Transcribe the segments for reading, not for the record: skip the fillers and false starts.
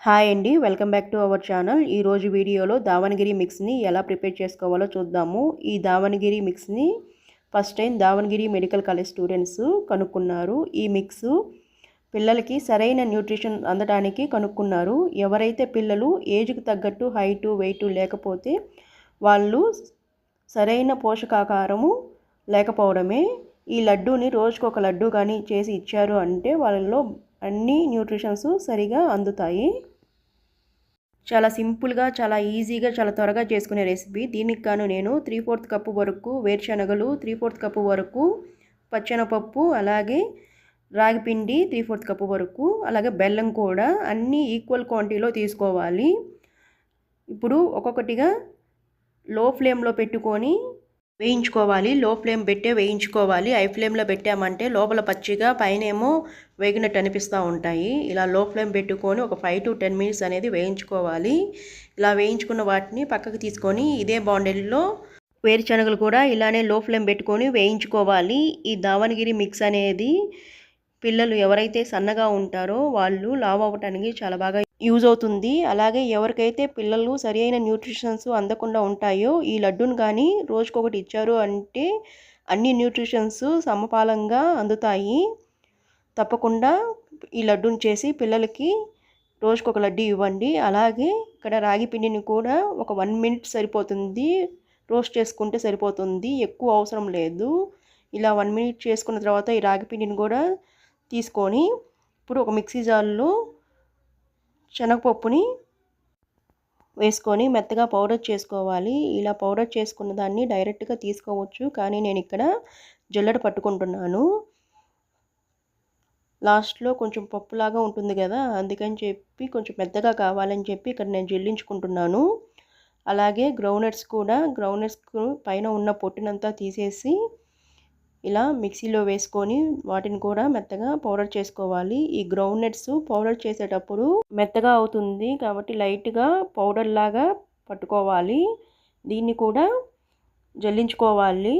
Hi అండి, welcome back to our channel. ఈరోజు వీడియోలో దావణగిరి మిక్స్ని ఎలా ప్రిపేర్ చేసుకోవాలో చూద్దాము. ఈ దావణగిరి మిక్స్ని first time Davanagere medical college students కనుక్కున్నారు. ఈ మిక్స్ పిల్లలకి సరైన న్యూట్రిషన్ అందడానికి కనుక్కున్నారు. ఎవరైతే పిల్లలు ఏజ్కి తగ్గట్టు హైటు వెయిట్ లేకపోతే వాళ్ళు సరైన పోషకాహారము లేకపోవడమే ఈ లడ్డూని రోజుకొక లడ్డు కానీ చేసి ఇచ్చారు అంటే వాళ్ళలో అన్ని న్యూట్రిషన్స్ సరిగా అందుతాయి. చాలా సింపుల్గా, చాలా ఈజీగా, చాలా త్వరగా చేసుకునే రెసిపీ. దీనికి గాను నేను 3/4 కప్పు వరకు వేరుశనగలు, 3/4 కప్పు వరకు పచ్చెనపప్పు, అలాగే రాగి పిండి 3/4 కప్పు వరకు, అలాగే బెల్లం కూడా అన్నీ ఈక్వల్ క్వాంటిటీలో తీసుకోవాలి. ఇప్పుడు ఒక్కొక్కటిగా లో ఫ్లేమ్లో పెట్టుకొని వేయించుకోవాలి. లో ఫ్లేమ్ పెట్టే వేయించుకోవాలి. హై ఫ్లేమ్లో పెట్టామంటే లోపల పచ్చిగా పైనేమో వేగినట్టు అనిపిస్తూ ఉంటాయి. ఇలా లో ఫ్లేమ్ పెట్టుకొని ఒక 5 to 10 మినిట్స్ అనేది వేయించుకోవాలి. ఇలా వేయించుకున్న వాటిని పక్కకు తీసుకొని ఇదే బాండిల్లో వేరుశనగలు కూడా ఇలానే లో ఫ్లేమ్ పెట్టుకొని వేయించుకోవాలి. ఈ దావణగిరి మిక్స్ అనేది పిల్లలు ఎవరైతే సన్నగా ఉంటారో వాళ్ళు లావు అవ్వటానికి చాలా బాగా యూజ్ అవుతుంది. అలాగే ఎవరికైతే పిల్లలు సరి అయిన న్యూట్రిషన్స్ అందకుండా ఉంటాయో ఈ లడ్డూను కానీ రోజుకొకటి ఇచ్చారు అంటే అన్ని న్యూట్రిషన్స్ సమపాలంగా అందుతాయి. తప్పకుండా ఈ లడ్డూని చేసి పిల్లలకి రోజుకొక లడ్డు ఇవ్వండి. అలాగే ఇక్కడ రాగి పిండిని కూడా ఒక 1 minute సరిపోతుంది. రోస్ట్ చేసుకుంటే సరిపోతుంది, ఎక్కువ అవసరం లేదు. ఇలా 1 minute చేసుకున్న తర్వాత ఈ రాగి పిండిని కూడా తీసుకొని ఇప్పుడు ఒక మిక్సీ జార్లో శనగపప్పుని వేసుకొని మెత్తగా పౌడర్ చేసుకోవాలి. ఇలా పౌడర్ చేసుకున్న దాన్ని డైరెక్ట్గా తీసుకోవచ్చు, కానీ నేను ఇక్కడ జల్లెడ పట్టుకుంటున్నాను. లాస్ట్లో కొంచెం పప్పులాగా ఉంటుంది కదా, అందుకని చెప్పి కొంచెం మెత్తగా కావాలని చెప్పి ఇక్కడ నేను జల్లించుకుంటున్నాను. అలాగే గ్రౌండ్నట్స్ కూడా, గ్రౌండ్నట్స్ పైన ఉన్న పొట్టునంతా తీసేసి ఇలా మిక్సీలో వేసుకొని వాటిని కూడా మెత్తగా పౌడర్ చేసుకోవాలి. ఈ గ్రౌండ్నట్స్ పౌడర్ చేసేటప్పుడు మెత్తగా అవుతుంది కాబట్టి లైట్గా పౌడర్ లాగా పట్టుకోవాలి. దీన్ని కూడా జల్లించుకోవాలి.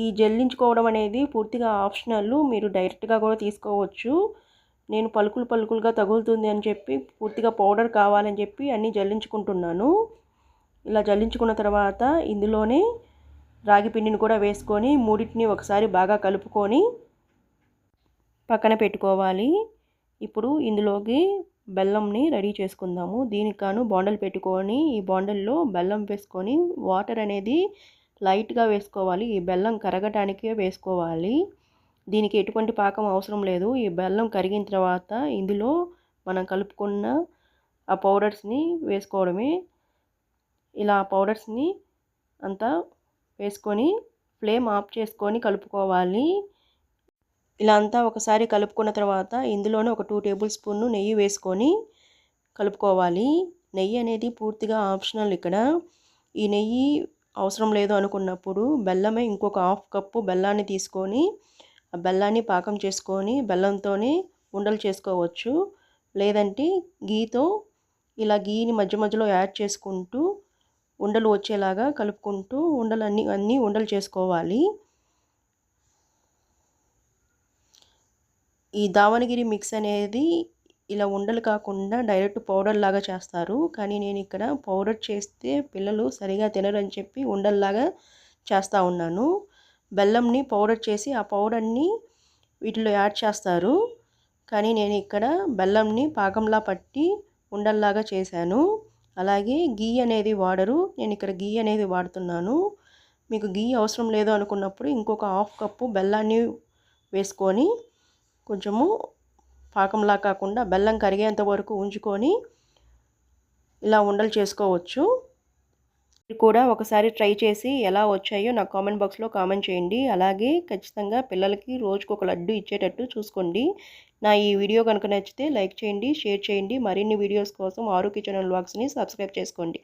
ఈ జల్లించుకోవడం అనేది పూర్తిగా ఆప్షనల్, మీరు డైరెక్ట్గా కూడా తీసుకోవచ్చు. నేను పలుకులుగా తగులుతుంది అని చెప్పి పూర్తిగా పౌడర్ కావాలని చెప్పి అన్నీ జల్లించుకుంటున్నాను. ఇలా జల్లించుకున్న తర్వాత ఇందులోనే రాగి పిండిని కూడా వేసుకొని మూడింటిని ఒకసారి బాగా కలుపుకొని పక్కన పెట్టుకోవాలి. ఇప్పుడు ఇందులోకి బెల్లంని రెడీ చేసుకుందాము. దీనికి గాను బాండల్ పెట్టుకొని ఈ బాండల్లో బెల్లం వేసుకొని వాటర్ అనేది లైట్గా వేసుకోవాలి. ఈ బెల్లం కరగటానికే వేసుకోవాలి. దీనికి ఎటువంటి పాకం అవసరం లేదు. ఈ బెల్లం కరిగిన తర్వాత ఇందులో మనం కలుపుకున్న ఆ పౌడర్స్ని వేసుకోవడమే. ఇలా పౌడర్స్ని అంతా వేసుకొని ఫ్లేమ్ ఆఫ్ చేసుకొని కలుపుకోవాలి. ఇలా అంతా ఒకసారి కలుపుకున్న తర్వాత ఇందులోనే ఒక 2 టేబుల్ స్పూన్లు నెయ్యి వేసుకొని కలుపుకోవాలి. నెయ్యి అనేది పూర్తిగా ఆప్షనల్. ఇక్కడ ఈ నెయ్యి అవసరం లేదు అనుకున్నప్పుడు బెల్లమే ఇంకొక 1/2 కప్పు బెల్లాన్ని తీసుకొని ఆ బెల్లాన్ని పాకం చేసుకొని బెల్లంతోనే ఉండలు చేసుకోవచ్చు. లేదంటే గీతో ఇలా గీని మధ్య మధ్యలో యాడ్ చేసుకుంటూ ఉండలు వచ్చేలాగా కలుపుకుంటూ అన్నీ ఉండలు చేసుకోవాలి. ఈ దావణగిరి మిక్స్ అనేది ఇలా ఉండలు కాకుండా డైరెక్ట్ పౌడర్ లాగా చేస్తారు, కానీ నేను ఇక్కడ పౌడర్ చేస్తే పిల్లలు సరిగా తినరని చెప్పి ఉండల్లాగా చేస్తూ ఉన్నాను. బెల్లంని పౌడర్ చేసి ఆ పౌడర్ని వీటిలో యాడ్ చేస్తారు, కానీ నేను ఇక్కడ బెల్లంని పాకంలా పట్టి ఉండల్లాగా చేశాను. అలాగే గీ అనేది వాడరు, నేను ఇక్కడ గీ అనేది వాడుతున్నాను. మీకు గీ అవసరం లేదు అనుకున్నప్పుడు ఇంకొక 1/2 కప్పు బెల్లాన్ని వేసుకొని కొంచెము పాకంలా కాకుండా బెల్లం కరిగేంత వరకు ఉంచుకొని ఇలా ఉండలు చేసుకోవచ్చు. మీరు కూడా ఒకసారి ట్రై చేసి ఎలా వచ్చాయో నాకు కామెంట్ బాక్స్లో కామెంట్ చేయండి. అలాగే ఖచ్చితంగా పిల్లలకి రోజుకొక లడ్డు ఇచ్చేటట్టు చూసుకోండి. నా ఈ వీడియో కనుక నచ్చితే లైక్ చేయండి, షేర్ చేయండి. మరిన్ని వీడియోస్ కోసం ఆరు కిచెన్ అండ్ వ్లాగ్స్ని సబ్స్క్రైబ్ చేసుకోండి.